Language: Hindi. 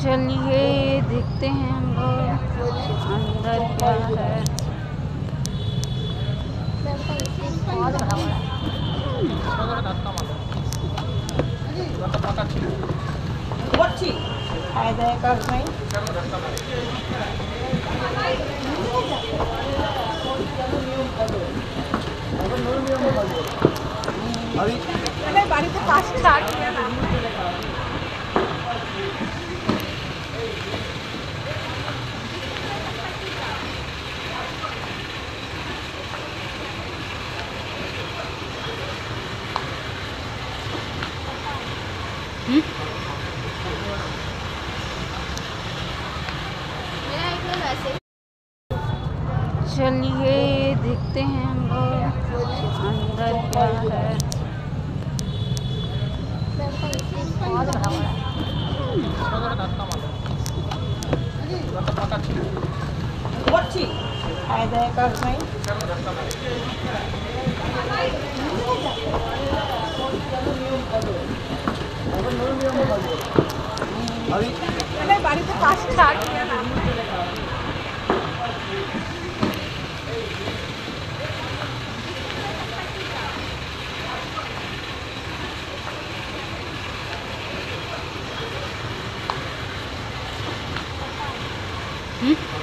चलिए देखते हैं हम लोग अंदर क्या है। বাড়িতে কাজ স্টার্ট করে না। चलिए देखते हैं हम लोग अंदर क्या है। বাড়িতে কাজ স্টার্ট করে না। Hmm?